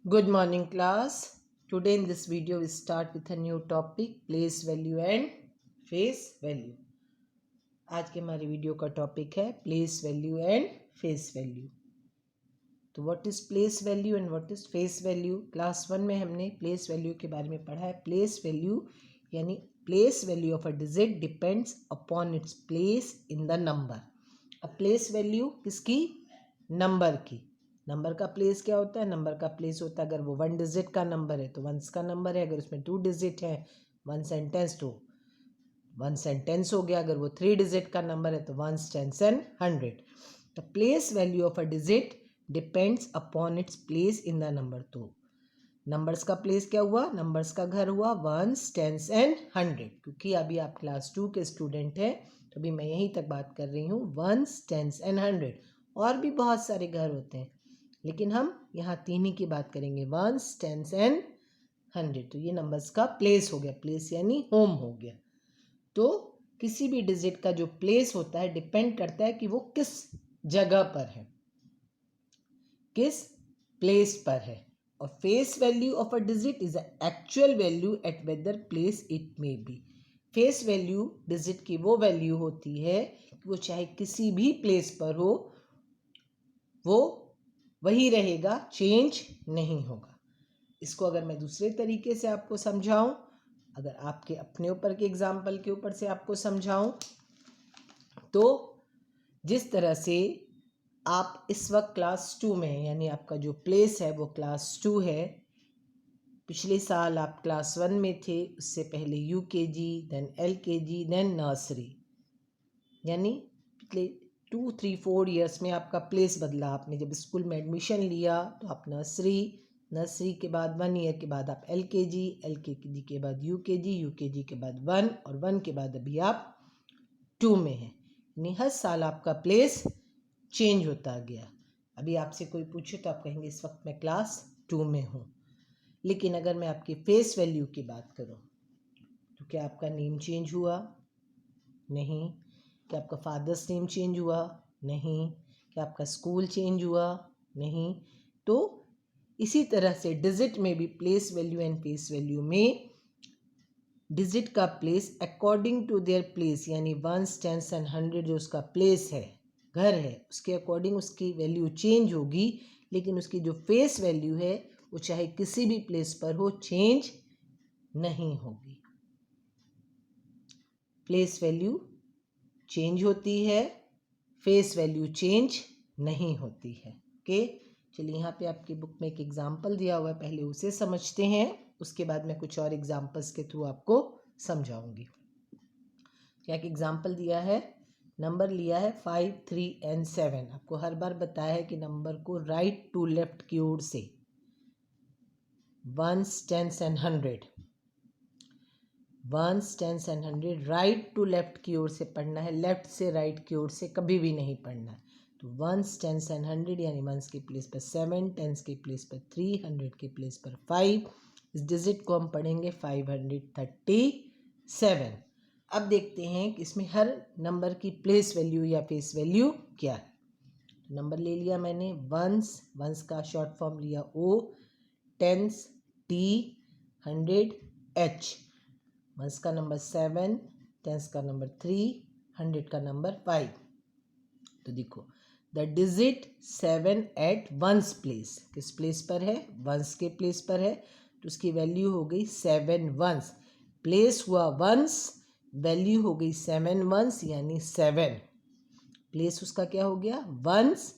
Good morning class. Today in this video we start with a new topic place value and face value. आज के हमारे video का topic है place value and face value. तो what is place value and what is face value. Class 1 में हमने place value के बारे में पढ़ा है. प्लेस वैल्यू यानी place value of a digit depends upon its place in the number. अब प्लेस वैल्यू किसकी? नंबर की. नंबर का प्लेस क्या होता है? नंबर का प्लेस होता है अगर वो 1 डिजिट का नंबर है तो वंस का नंबर है. अगर उसमें 2 डिजिट है वंस एंड टेंस तो वंस एंड टेंस हो गया. अगर वो 3 डिजिट का नंबर है तो ones, tens and 100. The place value of a digit depends upon its place in the number. तो नंबर्स का प्लेस क्या हुआ? नंबर्स का घर हुआ वंस, टेंस एंड 100. क्योंकि अभी आप क्लास 2 के स्टूडेंट हैं तो अभी मैं यहीं तक बात कर रही हूँ वंस, टेंस एंड 100. और भी बहुत सारे घर होते हैं लेकिन हम यहाँ 3 ही की बात करेंगे, वंस, टेंस एंड 100. तो ये नंबर्स का प्लेस हो गया. प्लेस यानी होम हो गया. तो किसी भी डिजिट का जो प्लेस होता है डिपेंड करता है कि वो किस जगह पर है, किस प्लेस पर है. और face value of a digit is actual value at whether place it may be. Face value digit की वो वैल्यू होती है कि वो चाहे किसी भी प्लेस पर हो वो वही रहेगा, चेंज नहीं होगा. इसको अगर मैं दूसरे तरीके से आपको समझाऊं, अगर आपके अपने ऊपर के एग्जाम्पल के ऊपर से आपको समझाऊं, तो जिस तरह से आप इस वक्त क्लास 2 में हैं यानी आपका जो प्लेस है वो क्लास 2 है. पिछले साल आप क्लास 1 में थे, उससे पहले UKG, then LKG, then nursery. यानी पिछले 2, 3, 4 ईयर्स में आपका प्लेस बदला. आपने जब स्कूल में एडमिशन लिया तो आप नर्सरी, नर्सरी के बाद 1 ईयर के बाद आप एलकेजी, एलकेजी के बाद यूकेजी, यूकेजी के बाद 1 और 1 के बाद अभी आप 2 में हैं. यानी हर साल आपका प्लेस चेंज होता गया. अभी आपसे कोई पूछे तो आप कहेंगे इस वक्त मैं क्लास 2 में हूँ. लेकिन अगर मैं आपकी फेस वैल्यू की बात करूँ तो क्या आपका नेम चेंज हुआ? नहीं. क्या आपका फादर्स नेम चेंज हुआ? नहीं. क्या आपका स्कूल चेंज हुआ? नहीं. तो इसी तरह से डिजिट में भी place value and face value में डिजिट का place according to their place यानी वंस, टेंस एंड 100 जो उसका प्लेस है, घर है, उसके अकॉर्डिंग उसकी वैल्यू चेंज होगी. लेकिन उसकी जो फेस वैल्यू है वो चाहे किसी भी प्लेस पर हो चेंज नहीं होगी. प्लेस वैल्यू चेंज होती है, फेस वैल्यू चेंज नहीं होती है. ओके. चलिए यहाँ पे आपकी बुक में एक एग्जाम्पल दिया हुआ है, पहले उसे समझते हैं, उसके बाद मैं कुछ और एग्जाम्पल्स के थ्रू आपको समझाऊंगी. क्या एक एग्जाम्पल दिया है, नंबर लिया है 5, 3 एंड 7. आपको हर बार बताया है कि नंबर को राइट टू लेफ्ट की ओर से ones, tens and 100, ones, tens and 100 right to left की ओर से पढ़ना है, लेफ्ट से राइट की ओर से कभी भी नहीं पढ़ना है. तो वंस, टेंस एंड 100 यानी वंस के प्लेस पर 7, टेंस के प्लेस पर 3, 100 के प्लेस पर 5. इस डिजिट को हम पढ़ेंगे 537. अब देखते हैं कि इसमें हर नंबर की प्लेस वैल्यू या फेस वैल्यू क्या है. तो नंबर ले लिया मैंने वंस, वंस का शॉर्ट फॉर्म लिया O, tens T, 100 H. Ones का नंबर 7, टेंस का नंबर 3, 100 का नंबर 5. तो देखो the digit 7 at ones place, किस प्लेस पर है? वंस के प्लेस पर है. तो उसकी वैल्यू हो गई 7 वंस. प्लेस हुआ वंस, वैल्यू हो गई 7 वंस यानी 7. प्लेस उसका क्या हो गया? वंस,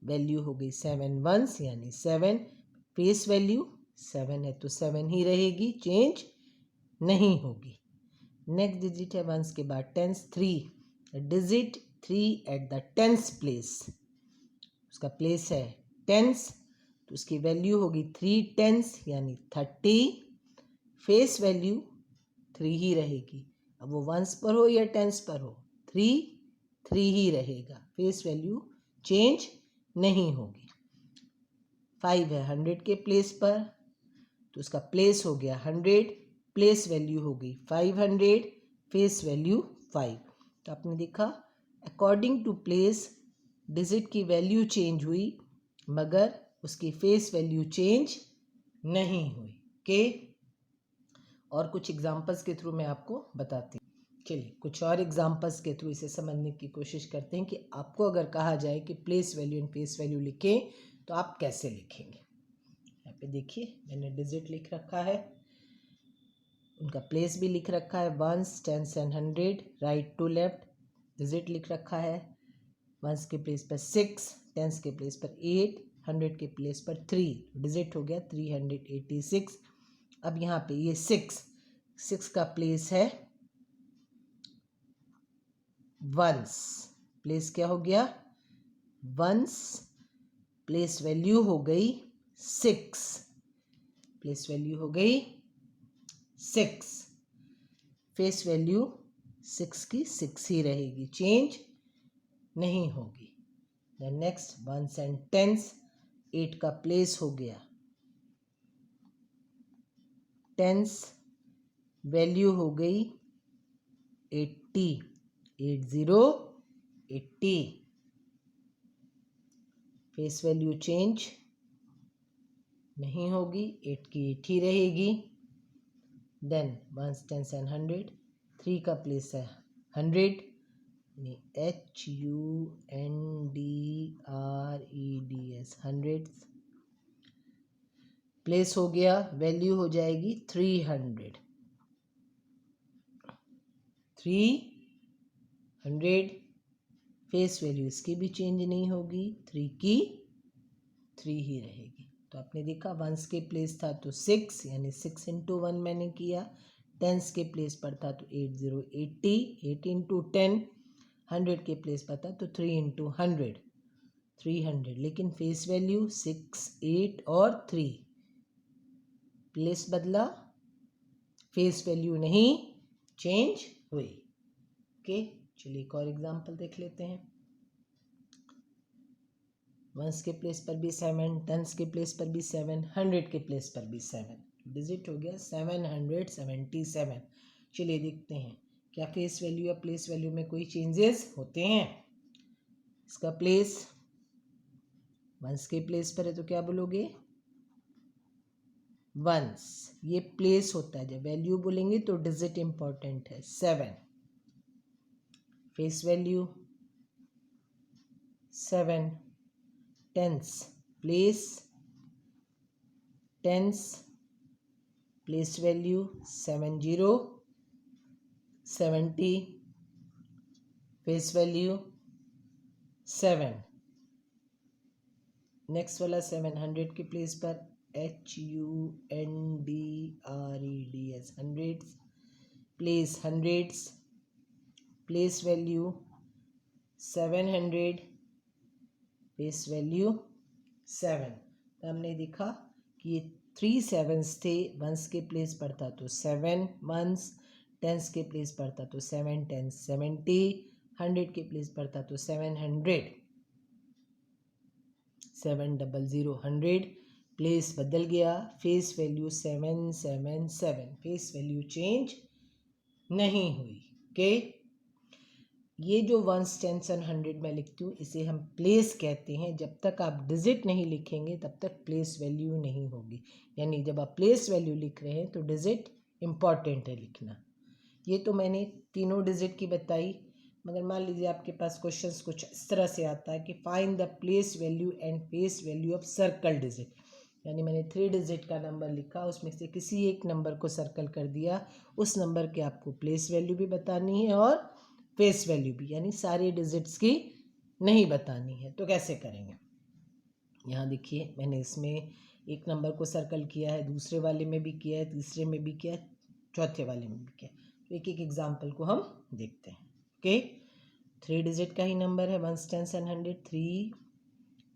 वैल्यू हो गई 7 वंस यानी 7. फेस वैल्यू 7 है तो 7 ही रहेगी, चेंज नहीं होगी. नेक्स्ट डिजिट है वंस के बाद tens 3. Digit 3 at the tens place, उसका प्लेस है टेंस तो उसकी वैल्यू होगी 3 टेंस यानी 30. फेस वैल्यू 3 ही रहेगी. अब वो वंस पर हो या टेंस पर हो, 3 ही रहेगा, फेस वैल्यू चेंज नहीं होगी. 5 है 100 के प्लेस पर तो उसका प्लेस हो गया 100, प्लेस वैल्यू हो गई 500, फेस वैल्यू 5. तो आपने देखा अकॉर्डिंग टू प्लेस डिजिट की वैल्यू चेंज हुई मगर उसकी फेस वैल्यू चेंज नहीं हुई। के और कुछ एग्जांपल्स के थ्रू मैं आपको बताती हूँ। चलिए कुछ और एग्जांपल्स के थ्रू इसे समझने की कोशिश करते हैं कि आपको अगर कहा जाए कि place value and face value लिखें तो आप कैसे लिखेंगे। यहाँ पे देखिए मैंने डिजिट लिख रखा है, उनका प्लेस भी लिख रखा है, ones, tens and 100 right to left. Digit लिख रखा है, वंस के प्लेस पर 6, टेंस के प्लेस पर 8, 100 के प्लेस पर 3, डिजिट हो गया 386। अब यहाँ पे ये 6 का प्लेस है वंस, प्लेस क्या हो गया वंस, प्लेस वैल्यू हो गई 6, प्लेस वैल्यू हो गई 6, फेस वैल्यू 6 की 6 ही रहेगी, चेंज नहीं होगी। Then next ones and tens, 8 का प्लेस हो गया टेंस, वैल्यू हो गई 80, 80, फेस वैल्यू चेंज नहीं होगी, 8 की 8 ही रहेगी। देन वंस, टेंस एंड 100, 3 का प्लेस है 100, HUNDREDS, 100, प्लेस हो गया, वैल्यू हो जाएगी 300, 300, फेस वैल्यू इसकी भी चेंज नहीं होगी, 3 की 3 ही रहेगी। तो आपने देखा वंस के प्लेस था तो 6 यानी 6 इंटू 1 मैंने किया, टेंस के प्लेस पर था तो 80, 8 इंटू 10, 100 के प्लेस पर था तो 3 इंटू 100, 300, लेकिन फेस वैल्यू 6, 8 और 3, प्लेस बदला, फेस वैल्यू नहीं चेंज हुई। ओके चलिए एक और एग्जांपल देख लेते हैं। वंस के प्लेस पर भी 7, टेंस के प्लेस पर भी 7, 100 के प्लेस पर भी 7, डिजिट हो गया 777। चलिए देखते हैं क्या फेस वैल्यू या प्लेस वैल्यू में कोई चेंजेस होते हैं। इसका प्लेस वंस के प्लेस पर है तो क्या बोलोगे वंस, ये प्लेस होता है, जब वैल्यू बोलेंगे तो डिजिट इंपॉर्टेंट है 7, face value 7, tens place, tens place value 70, 70, face value 7, next वाला 700 के प्लेस पर HUNDREDS, 100, place 100, place value 700, face value 7। तो हमने देखा कि ये 3 7s थे, वंस के प्लेस पर था तो 7 वंस, टेंस के प्लेस पर था तो 7 टेंस 70, 100 के प्लेस पर था तो 700, 700, 100, प्लेस बदल गया, face value 777, face value change नहीं हुई। ओके ये जो वंस, टेंस एंड 100 में लिखती हूँ इसे हम प्लेस कहते हैं। जब तक आप डिजिट नहीं लिखेंगे तब तक प्लेस वैल्यू नहीं होगी, यानी जब आप प्लेस वैल्यू लिख रहे हैं तो डिजिट इम्पॉर्टेंट है लिखना। ये तो मैंने तीनों डिजिट की बताई, मगर मान लीजिए आपके पास क्वेश्चंस कुछ इस तरह से आता है कि find the place value and face value of circle digit, यानी मैंने 3 डिजिट का नंबर लिखा, उसमें से किसी एक नंबर को सर्कल कर दिया, उस नंबर के आपको प्लेस वैल्यू भी बतानी है और फेस वैल्यू भी, यानी सारे डिजिट्स की नहीं बतानी है। तो कैसे करेंगे, यहाँ देखिए मैंने इसमें एक नंबर को सर्कल किया है, दूसरे वाले में भी किया है, तीसरे में भी किया है, चौथे वाले में भी किया है। तो एक एक एग्जाम्पल को हम देखते हैं। ओके 3 डिजिट का ही नंबर है, वंस, टेंस एंड 100, 3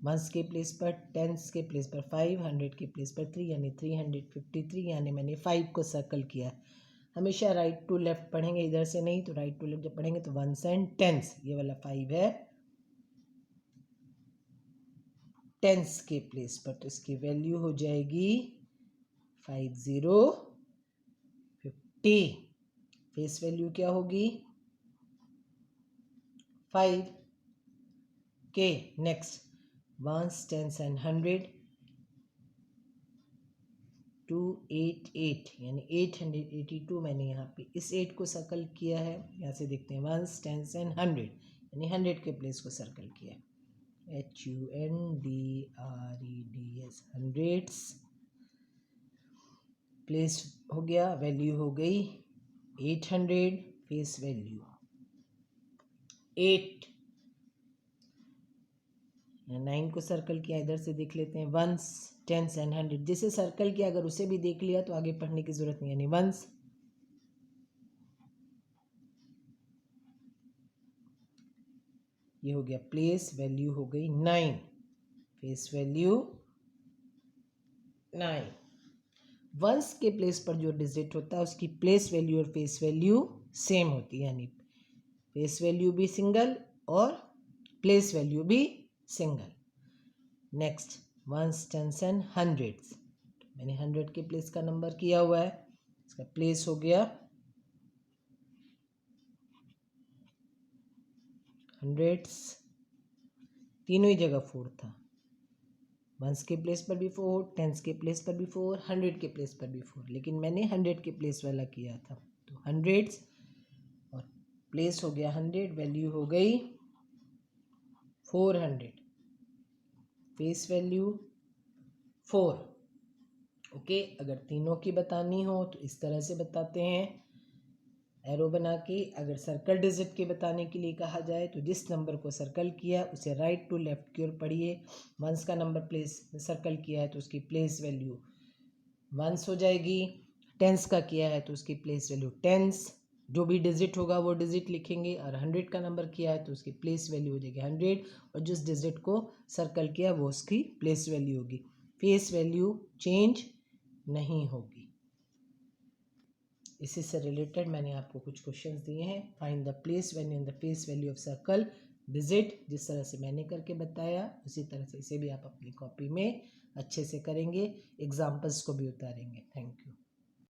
वंस के प्लेस पर, टेंस के प्लेस पर 5, 100 के प्लेस पर 3 यानी 353, यानी मैंने 5 को सर्कल किया। हमेशा राइट टू लेफ्ट पढ़ेंगे, इधर से नहीं, तो राइट टू लेफ्ट जब पढ़ेंगे तो वंस एंड टेंस, ये वाला 5 है टेंस के प्लेस पर, तो इसकी वैल्यू हो जाएगी 5050, फेस वैल्यू क्या होगी 5 के। नेक्स्ट वंस, टेंस एंड 100, 288 यानी 882 मैंने यहाँ पे इस 8 को सर्कल किया है। यहाँ से देखते हैं वंस, टेंस एंड 100 यानी 100 के प्लेस को सर्कल किया है। HUNDREDS हंड्रेड्स प्लेस हो गया, वैल्यू हो गई 800, फेस वैल्यू 8 9 को सर्कल किया। इधर से देख लेते हैं वंस, टेंस एंड 100, जिसे सर्कल किया अगर उसे भी देख लिया तो आगे पढ़ने की जरूरत नहीं, यानी वंस, ये हो गया प्लेस वैल्यू हो गई 9, फेस वैल्यू 9। वंस के प्लेस पर जो डिजिट होता है उसकी प्लेस वैल्यू और फेस वैल्यू सेम होती है, यानी फेस वैल्यू भी सिंगल और प्लेस वैल्यू भी single. Next ones, tens and hundreds, मैंने 100 के प्लेस का नंबर किया हुआ है, इसका प्लेस हो गया हंड्रेड्स, तीनों ही जगह 4 था, वंस के प्लेस पर भी 4, टेंस के प्लेस पर भी 4, 100 के प्लेस पर भी 4, लेकिन मैंने 100 के प्लेस वाला किया था, तो हंड्रेड्स और प्लेस हो गया 100, वैल्यू हो गई 400, फेस वैल्यू 4। ओके, अगर तीनों की बतानी हो तो इस तरह से बताते हैं, एरो बना के। अगर सर्कल डिजिट के बताने के लिए कहा जाए तो जिस नंबर को सर्कल किया उसे राइट टू लेफ्ट की ओर पढ़िए। वंस का नंबर प्लेस सर्कल किया है तो उसकी प्लेस वैल्यू वंस हो जाएगी, टेंस का किया है तो उसकी प्लेस वैल्यू टेंस, जो भी डिजिट होगा वो डिजिट लिखेंगे, और 100 का नंबर किया है तो उसकी प्लेस वैल्यू हो जाएगी 100, और जिस डिजिट को सर्कल किया वो उसकी प्लेस वैल्यू होगी, फेस वैल्यू चेंज नहीं होगी। इसी से रिलेटेड मैंने आपको कुछ क्वेश्चंस दिए हैं। Find the place value and the face value of circle digit, जिस तरह से मैंने करके बताया उसी तरह से इसे भी आप अपनी कॉपी में अच्छे से करेंगे, एग्जाम्पल्स को भी उतारेंगे। Thank you.